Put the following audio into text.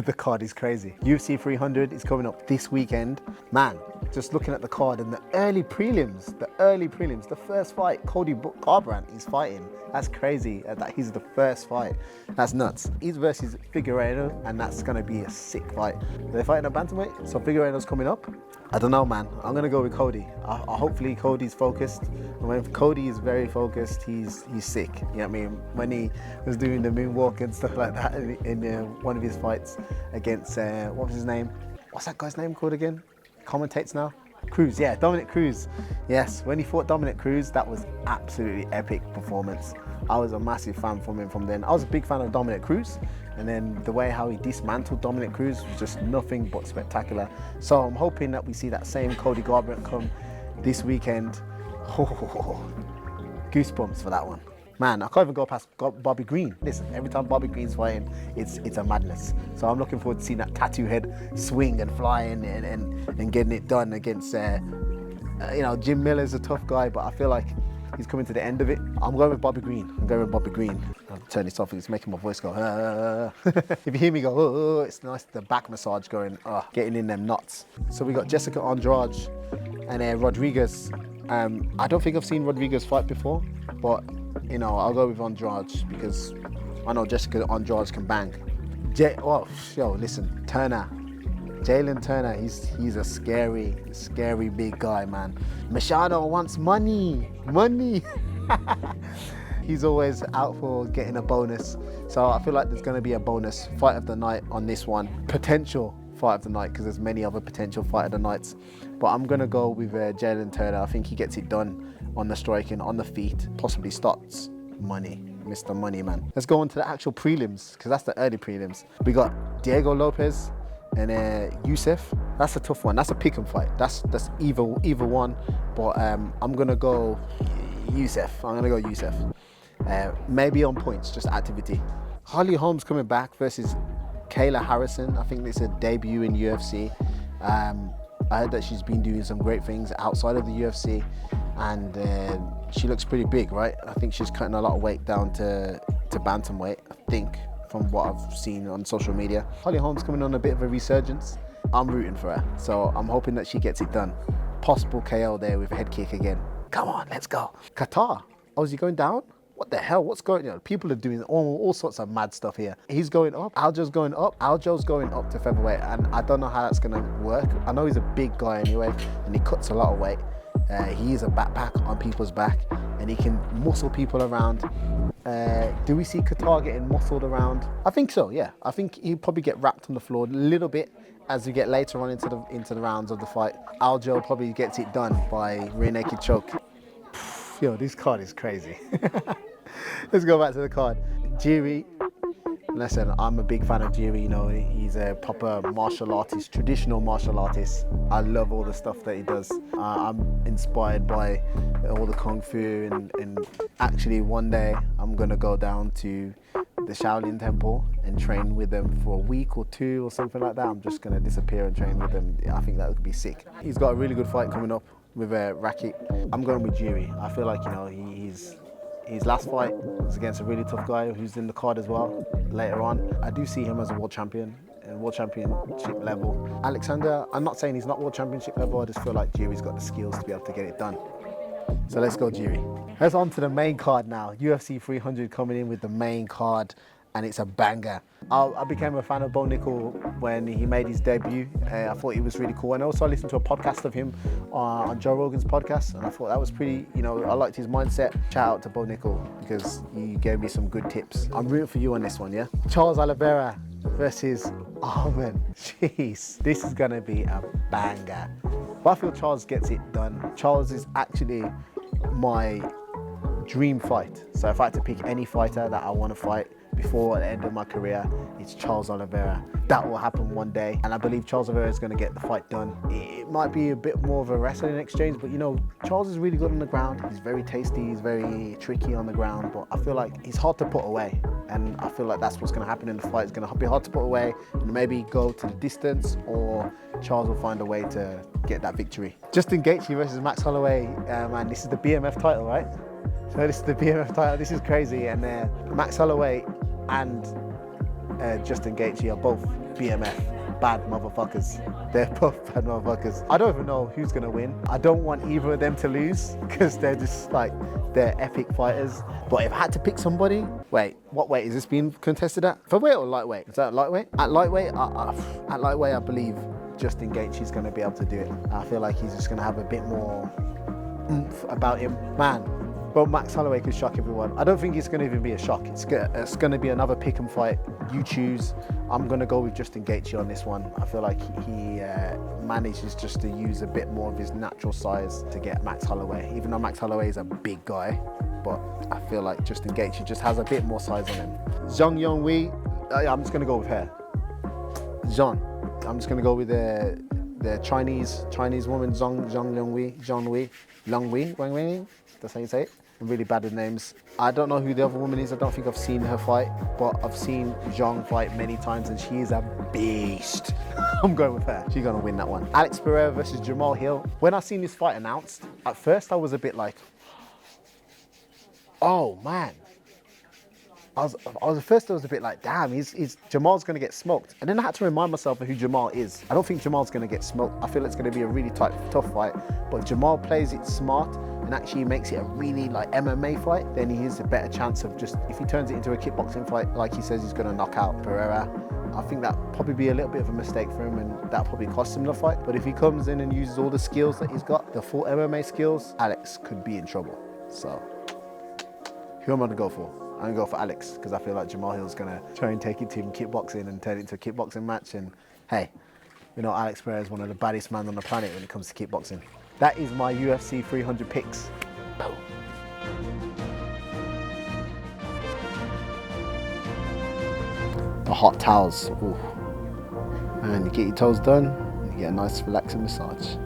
The card is crazy. UFC 300 is coming up this weekend. Man, just looking at the card and the early prelims, the first fight, Cody Garbrandt is fighting. That's crazy that he's the first fight. That's nuts. He's versus Figueiredo, and that's gonna be a sick fight. They're fighting at bantamweight, so Figueiredo's coming up. I don't know, man. I'm gonna go with Cody. Hopefully Cody's focused. And when Cody is very focused, he's sick. You know what I mean? When he was doing the moonwalk and stuff like that in one of his fights against, what was his name? What's that guy's name called again? Commentates now? Cruz, yeah, Dominic Cruz. Yes, when he fought Dominic Cruz, that was absolutely epic performance. I was a massive fan from him from then. I was a big fan of Dominic Cruz, and then the way how he dismantled Dominic Cruz was just nothing but spectacular. So I'm hoping that we see that same Cody Garbrandt come this weekend. Goosebumps for that one. Man, I can't even go past Bobby Green. Listen, every time Bobby Green's fighting, it's a madness. So I'm looking forward to seeing that tattoo head swing and flying and getting it done against, Jim Miller's a tough guy, but I feel like he's coming to the end of it. I'm going with Bobby Green. I'll turn this off, it's making my voice go, If you hear me go, it's nice, the back massage going, getting in them knots. So we got Jessica Andrade and Rodriguez. I don't think I've seen Rodriguez fight before, but I'll go with Andrade because I know Jessica Andrade can bang. Jalen Turner, he's a scary big guy, man. Machado wants money. He's always out for getting a bonus. So I feel like there's going to be a bonus fight of the night on this one. Potential fight of the night, because there's many other potential fight of the nights. But I'm going to go with Jalen Turner. I think he gets it done on the striking, on the feet, possibly starts money. Mr. Money, man. Let's go on to the actual prelims, because that's the early prelims. We got Diego Lopez and Youssef. That's a tough one. That's a pick and fight. That's either one. But I'm gonna go Youssef. Maybe on points, just activity. Holly Holmes coming back versus Kayla Harrison. I think it's a debut in UFC. I heard that she's been doing some great things outside of the UFC, and she looks pretty big, right? I think she's cutting a lot of weight down to bantamweight, I think, from what I've seen on social media. Holly Holmes coming on a bit of a resurgence. I'm rooting for her, so I'm hoping that she gets it done. Possible KO there with a head kick again. Come on, let's go. Qatar. Oh, is he going down? What the hell? What's going on? People are doing all sorts of mad stuff here. He's going up. Aljo's going up. Aljo's going up to featherweight, and I don't know how that's going to work. I know he's a big guy anyway, and he cuts a lot of weight. He is a backpack on people's back, and he can muscle people around. Do we see Qatar getting muscled around? I think so, yeah. I think he'll probably get wrapped on the floor a little bit as we get later on into the rounds of the fight. Aljo probably gets it done by rear naked choke. Yo, this card is crazy. Let's go back to the card. Jiri. Listen, I'm a big fan of Jiri, he's a proper martial artist, traditional martial artist. I love all the stuff that he does. I'm inspired by all the Kung Fu, and actually one day I'm gonna go down to the Shaolin Temple and train with them for a week or two or something like that. I'm just gonna disappear and train with them. I think that would be sick. He's got a really good fight coming up with Rakic. I'm going with Jiri. I feel like, his last fight was against a really tough guy who's in the card as well later on. I do see him as a world champion and world championship level. Alexander, I'm not saying he's not world championship level, I just feel like Jiri's got the skills to be able to get it done. So let's go Jiri. Let's on to the main card now. UFC 300 coming in with the main card, and it's a banger. I became a fan of Bo Nickel when he made his debut. I thought he was really cool. And also I listened to a podcast of him on Joe Rogan's podcast, and I thought that was pretty, I liked his mindset. Shout out to Bo Nickel because he gave me some good tips. I'm rooting for you on this one, yeah? Charles Oliveira versus Arman. Jeez, this is gonna be a banger. But I feel Charles gets it done. Charles is actually my dream fight. So if I had to pick any fighter that I want to fight before the end of my career, it's Charles Oliveira. That will happen one day, and I believe Charles Oliveira is going to get the fight done. It might be a bit more of a wrestling exchange, but Charles is really good on the ground. He's very tasty, he's very tricky on the ground, but I feel like he's hard to put away, and I feel like that's what's going to happen in the fight. It's going to be hard to put away and maybe go to the distance, or Charles will find a way to get that victory. Justin Gaethje versus Max Holloway, man, this is the BMF title, right? So this is the BMF title. This is crazy, and Max Holloway and Justin Gaethje are both BMF, bad motherfuckers. They're both bad motherfuckers. I don't even know who's gonna win. I don't want either of them to lose because they're just like, they're epic fighters. But if I had to pick somebody, wait, what weight is this being contested at? Featherweight or lightweight? Is that lightweight? At lightweight, I believe Justin Gaethje's gonna be able to do it. I feel like he's just gonna have a bit more oomph about him. Man, well, Max Holloway could shock everyone. I don't think it's going to even be a shock. It's going to be another pick and fight. You choose. I'm going to go with Justin Gaethje on this one. I feel like he manages just to use a bit more of his natural size to get Max Holloway. Even though Max Holloway is a big guy, but I feel like Justin Gaethje just has a bit more size on him. Zhang Yongwei, I'm just going to go with her. Zhang. I'm just going to go with the Chinese woman, Zhang Yongwei. That's how you say it. I'm really bad with names. I don't know who the other woman is. I don't think I've seen her fight, but I've seen Zhang fight many times and she is a beast. I'm going with her. She's gonna win that one. Alex Pereira versus Jamal Hill. When I seen this fight announced, at first I was a bit like, oh man. At first I was a bit like, damn, Jamal's gonna get smoked. And then I had to remind myself of who Jamal is. I don't think Jamal's gonna get smoked. I feel it's gonna be a really tough fight, but Jamal plays it smart and actually makes it a really like MMA fight. Then he has a better chance of just, if he turns it into a kickboxing fight, like he says he's gonna knock out Pereira, I think that'd probably be a little bit of a mistake for him and that'll probably cost him the fight. But if he comes in and uses all the skills that he's got, the full MMA skills, Alex could be in trouble. So, who am I gonna go for? I'm gonna go for Alex because I feel like Jamal Hill's gonna try and take it to him kickboxing and turn it into a kickboxing match. And hey, you know Alex Pereira is one of the baddest men on the planet when it comes to kickboxing. That is my UFC 300 picks. Boom. The hot towels. Ooh. And you get your toes done, and you get a nice relaxing massage.